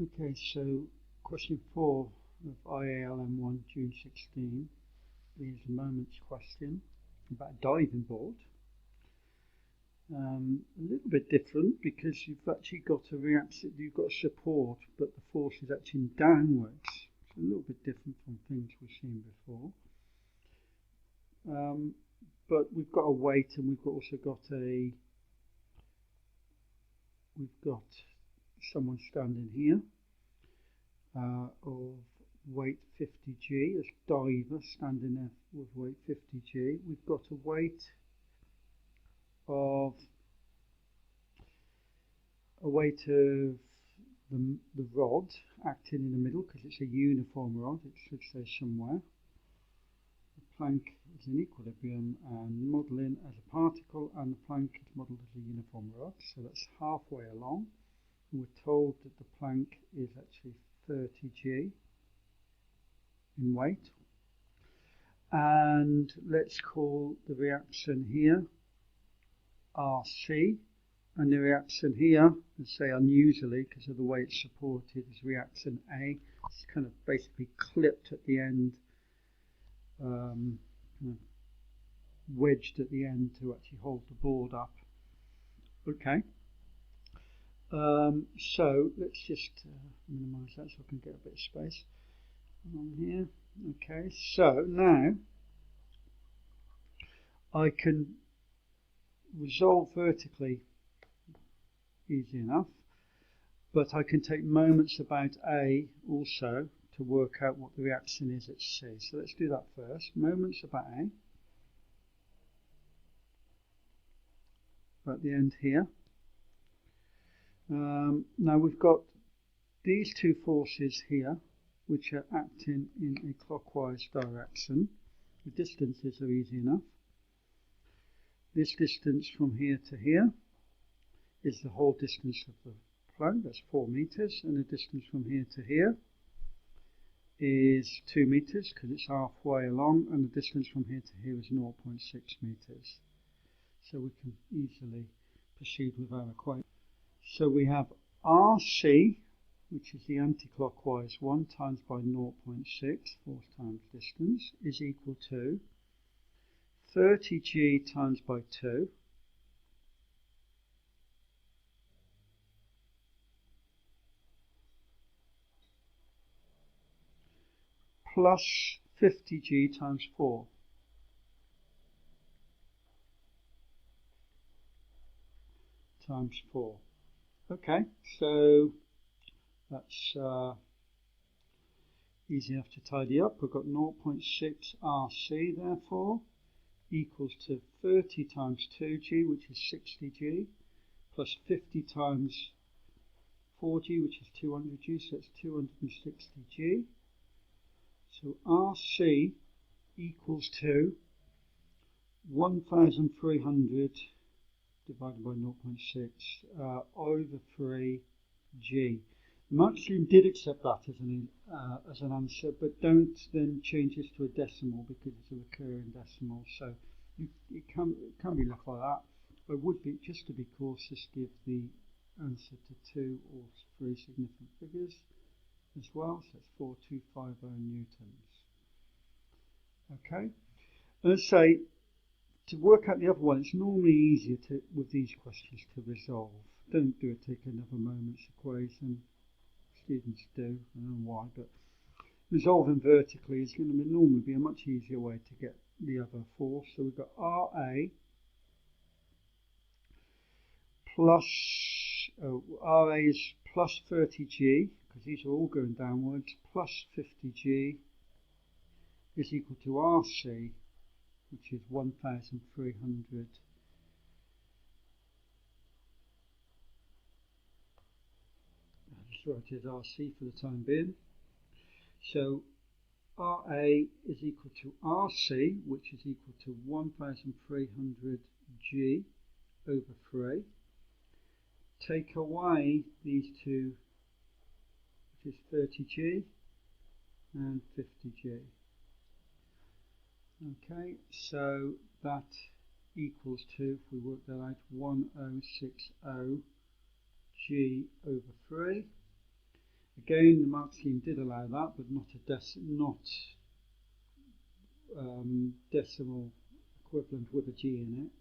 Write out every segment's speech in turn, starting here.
Okay, so question 4 of IAL M1 June 16 is a moment's question about a diving board. A little bit different because you've actually got a reaction, you've got a support, but the force is acting downwards. It's a little bit different from things we've seen before. But we've got a weight, and we've also got someone standing here of weight 50g, a diver standing there with weight 50g. We've got a weight of the rod acting in the middle, because it's a uniform rod, it should say somewhere. The plank is in equilibrium and modelling as a particle, and the plank is modelled as a uniform rod, so that's halfway along. And we're told that the plank is actually 30g in weight. And let's call the reaction here RC, and the reaction here, let's say unusually because of the way it's supported, is reaction A. It's kind of basically clipped at the end, wedged at the end to actually hold the board up. Okay, so let's just minimize that so I can get a bit of space on here. Okay, so now I can resolve vertically easy enough, but I can take moments about A also to work out what the reaction is at C. So let's do that first. Moments about A at the end here. Now we've got these two forces here which are acting in a clockwise direction. The distances are easy enough. This distance from here to here is the whole distance of the plank, that's 4 meters, and the distance from here to here is 2 meters because it's halfway along, and the distance from here to here is 0.6 meters. So we can easily proceed with our equation. So we have RC, which is the anti-clockwise one, times by 0.6, force times distance, is equal to 30g times by 2, plus 50g times 4. Times 4. Okay, so that's easy enough to tidy up. We've got 0.6 RC therefore equals to 30 times 2g, which is 60g, plus 50 times 4g, which is 200g, so it's 260g. So RC equals to 1,300 divided by 0.6 over 3g. Maxim did accept that as an answer, but don't then change this to a decimal because it's a recurring decimal. So it can be left like that. I would be, just to be cautious, give the answer to 2 or 3 significant figures as well. So it's 4250 newtons. Okay, let's say to work out the other one, it's normally easier with these questions to resolve. Don't do it, take another moment's equation. Students do, I don't know why, but resolving vertically is going to normally be a much easier way to get the other force. So we've got RA plus, RA is plus 30g, because these are all going downwards, plus 50g is equal to RC, which is 1,300. I'll just write it as RC for the time being. So RA is equal to RC, which is equal to 1,300g over 3. Take away these two, which is 30g and 50g. Okay, so that equals to, if we work that out, 1060g over 3. Again, the mark scheme did allow that, but not a decimal equivalent with a G in it.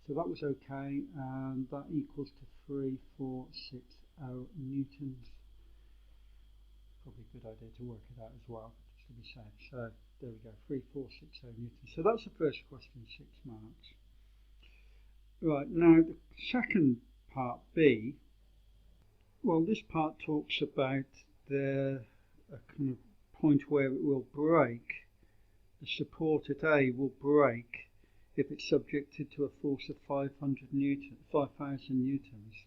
So that was okay, and that equals to 3460 newtons. Probably a good idea to work it out as well, just to be safe. So there we go, 3460 newtons. So that's the first question, 6 marks. Right, now the second part, B, well, this part talks about a kind of point where it will break. The support at A will break if it's subjected to a force of 5,000 newtons.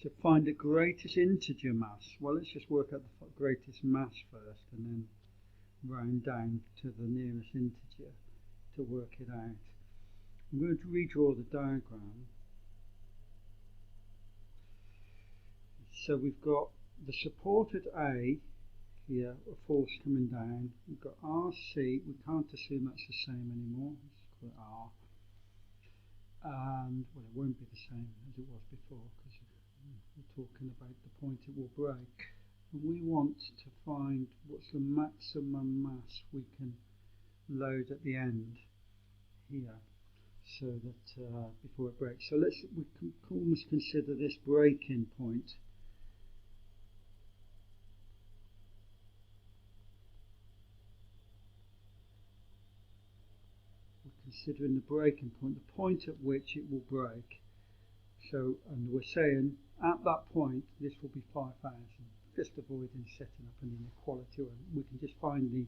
So find the greatest integer mass. Well, let's just work out the greatest mass first and then round down to the nearest integer to work it out. I'm going to redraw the diagram. So we've got the support at A here, a force coming down. We've got RC, we can't assume that's the same anymore. Let's call it R. And, well, it won't be the same as it was before because we're talking about the point it will break. And we want to find what's the maximum mass we can load at the end here, so that before it breaks. So we can almost consider this breaking point. We're considering the breaking point, the point at which it will break. So, and we're saying at that point this will be 5,000. Just avoiding setting up an inequality, or we can just find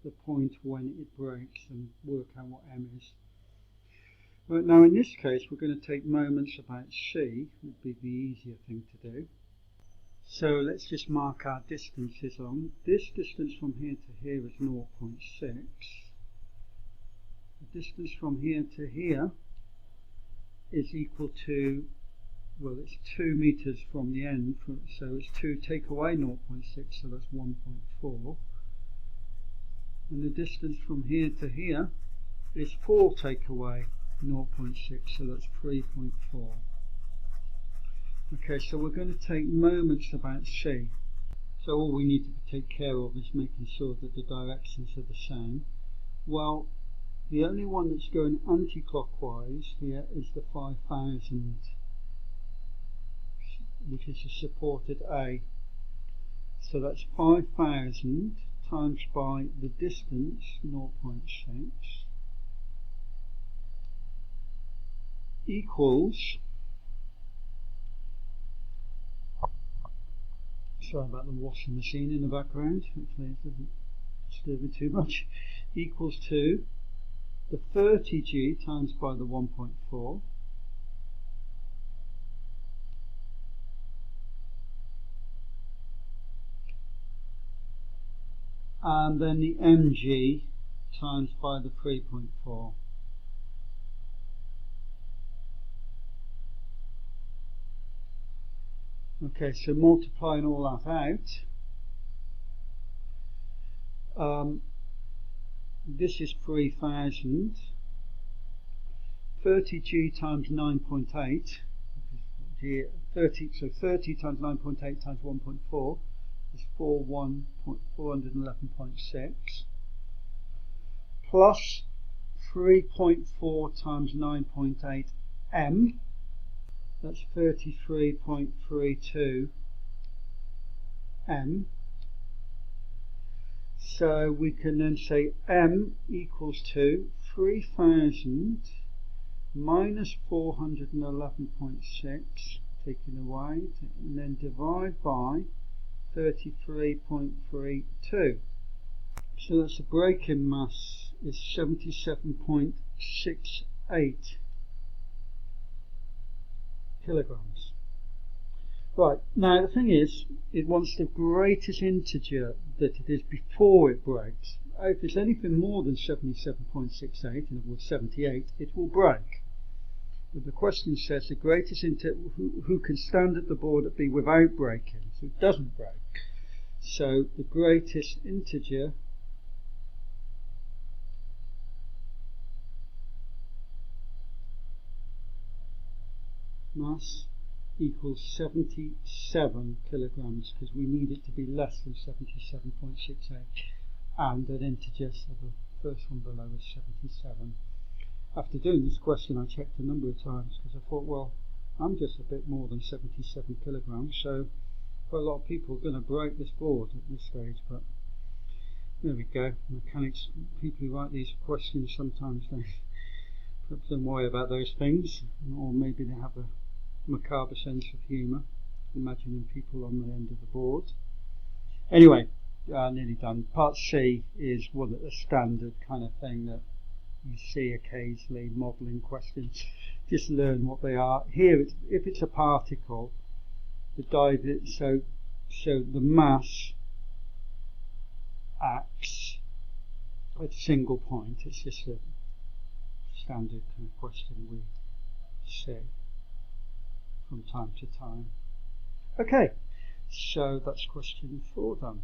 the point when it breaks and work out what M is. Right, now in this case we're going to take moments about C, would be the easier thing to do. So let's just mark our distances on. This distance from here to here is 0.6. The distance from here to here is equal to, well, it's 2 meters from the end, so it's 2 take away 0.6, so that's 1.4. And the distance from here to here is 4 take away 0.6, so that's 3.4. Okay, so we're going to take moments about C. So all we need to take care of is making sure that the directions are the same. Well, the only one that's going anti-clockwise here is the 5,000, which is the support at A. So that's 5,000 times by the distance, 0.6, equals, sorry about the washing machine in the background, hopefully it doesn't disturb it too much, equals to the 30G times by the 1.4, and then the mg times by the 3.4. Okay, so multiplying all that out, this is 3,000, 30G times 9.8, so 30 times 9.8 times 1.4 is 411.6, plus 3.4 times 9.8 m, that's 33.32 m. So we can then say m equals to 3,000 minus 411.6, taken away, and then divide by 33.32. So that's the breaking mass is 77.68 kilograms. Right, now the thing is, it wants the greatest integer that it is before it breaks. If it's anything more than 77.68, in other words 78, it will break. But the question says the greatest integer who can stand at the board at B without breaking, so it doesn't break. So the greatest integer mass equals 77 kilograms, because we need it to be less than 77.68, and an integer, so the first one below is 77. After doing this question, I checked a number of times, because I thought, well, I'm just a bit more than 77 kilograms, so quite a lot of people are going to break this board at this stage. But there we go. Mechanics, people who write these questions, sometimes they perhaps don't worry about those things, or maybe they have a macabre sense of humour, imagining people on the end of the board. Anyway, nearly done. Part C is one of the standard kind of thing that you see occasionally, modelling questions. Just learn what they are. Here, if it's a particle, so the mass acts at a single point. It's just a standard kind of question we see from time to time. Okay, so that's question 4 done.